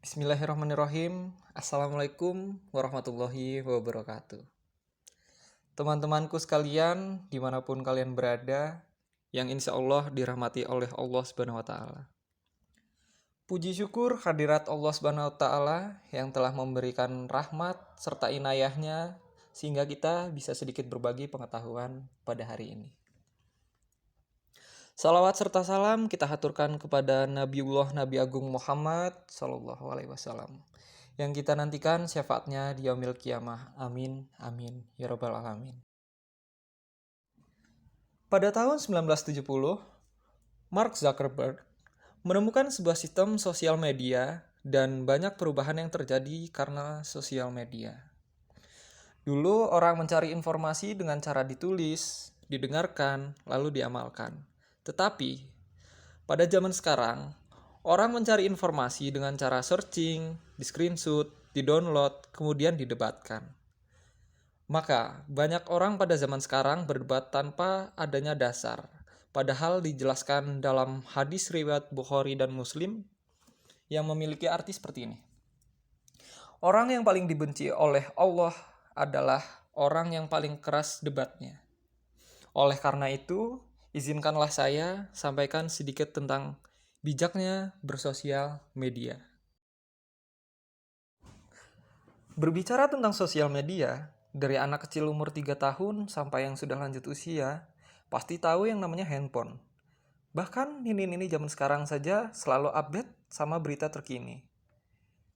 Bismillahirrahmanirrahim. Assalamualaikum warahmatullahi wabarakatuh. Teman-temanku sekalian, dimanapun kalian berada, yang insya Allah dirahmati oleh Allah Subhanahu wa Ta'ala. Puji syukur hadirat Allah Subhanahu wa Ta'ala yang telah memberikan rahmat serta inayahnya sehingga kita bisa sedikit berbagi pengetahuan pada hari ini. Salawat serta salam kita haturkan kepada Nabiullah Nabi Agung Muhammad Sallallahu Alaihi Wasallam yang kita nantikan syafaatnya di yaumil kiamah. Amin, amin, ya rabbal alamin. Pada tahun 1970, Mark Zuckerberg menemukan sebuah sistem sosial media dan banyak perubahan yang terjadi karena sosial media. Dulu orang mencari informasi dengan cara ditulis, didengarkan, lalu diamalkan. Tetapi, pada zaman sekarang, orang mencari informasi dengan cara searching, di-screenshot, di-download, kemudian didebatkan. Maka, banyak orang pada zaman sekarang berdebat tanpa adanya dasar. Padahal dijelaskan dalam hadis riwayat Bukhari dan Muslim yang memiliki arti seperti ini. Orang yang paling dibenci oleh Allah adalah orang yang paling keras debatnya. Oleh karena itu, izinkanlah saya sampaikan sedikit tentang bijaknya bersosial media. Berbicara tentang sosial media, dari anak kecil umur 3 tahun sampai yang sudah lanjut usia, pasti tahu yang namanya handphone. Bahkan nini-nini zaman sekarang saja selalu update sama berita terkini.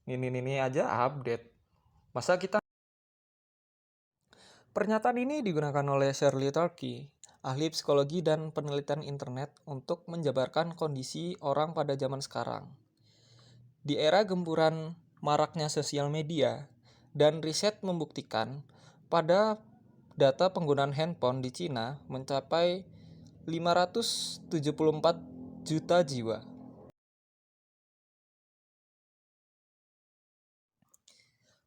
Nini-nini aja update. Masa kita... Pernyataan ini digunakan oleh Shirley Turkey, ahli psikologi dan penelitian internet untuk menjabarkan kondisi orang pada zaman sekarang. Di era gempuran maraknya sosial media, dan riset membuktikan pada data penggunaan handphone di Cina mencapai 574 juta jiwa.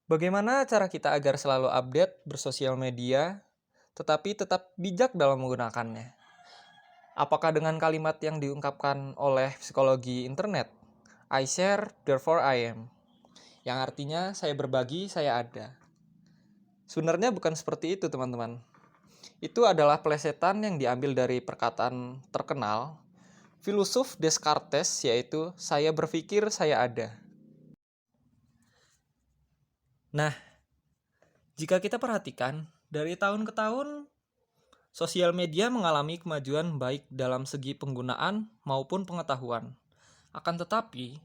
Bagaimana cara kita agar selalu update bersosial media, tetapi tetap bijak dalam menggunakannya? Apakah dengan kalimat yang diungkapkan oleh psikologi internet? I share, therefore I am. Yang artinya, saya berbagi, saya ada. Sebenarnya bukan seperti itu, teman-teman. Itu adalah plesetan yang diambil dari perkataan terkenal filosof Descartes, yaitu saya berpikir, saya ada. Nah, jika kita perhatikan, dari tahun ke tahun, sosial media mengalami kemajuan baik dalam segi penggunaan maupun pengetahuan. Akan tetapi,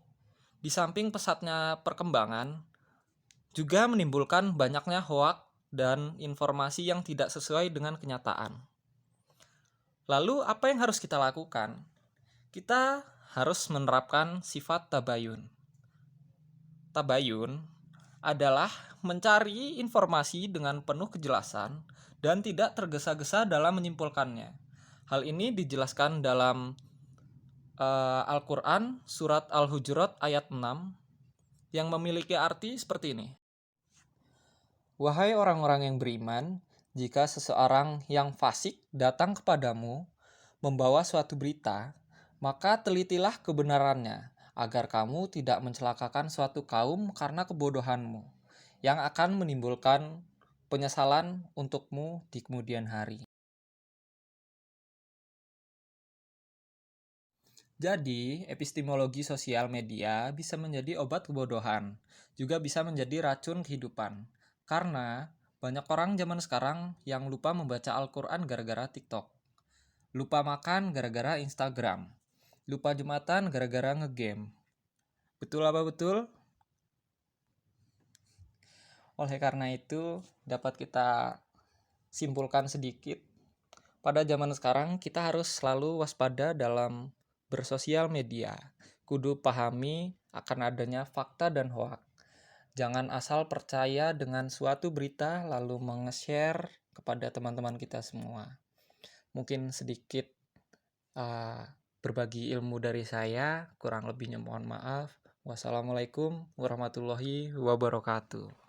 di samping pesatnya perkembangan, juga menimbulkan banyaknya hoak dan informasi yang tidak sesuai dengan kenyataan. Lalu, apa yang harus kita lakukan? Kita harus menerapkan sifat tabayun. Tabayun adalah mencari informasi dengan penuh kejelasan dan tidak tergesa-gesa dalam menyimpulkannya. Hal ini dijelaskan dalam Al-Quran surat Al-Hujurat ayat 6 yang memiliki arti seperti ini. Wahai orang-orang yang beriman, jika seseorang yang fasik datang kepadamu membawa suatu berita, maka telitilah kebenarannya, agar kamu tidak mencelakakan suatu kaum karena kebodohanmu, yang akan menimbulkan penyesalan untukmu di kemudian hari. Jadi, epistemologi sosial media bisa menjadi obat kebodohan, juga bisa menjadi racun kehidupan. Karena banyak orang zaman sekarang yang lupa membaca Al-Quran gara-gara TikTok. Lupa makan gara-gara Instagram. Lupa Jumatan gara-gara ngegame. Betul apa betul? Oleh karena itu, dapat kita simpulkan sedikit. Pada zaman sekarang, kita harus selalu waspada dalam bersosial media. Kudu pahami akan adanya fakta dan hoak. Jangan asal percaya dengan suatu berita lalu menge-share kepada teman-teman kita semua. Mungkin sedikit berbagi ilmu dari saya, kurang lebihnya mohon maaf. Wassalamualaikum warahmatullahi wabarakatuh.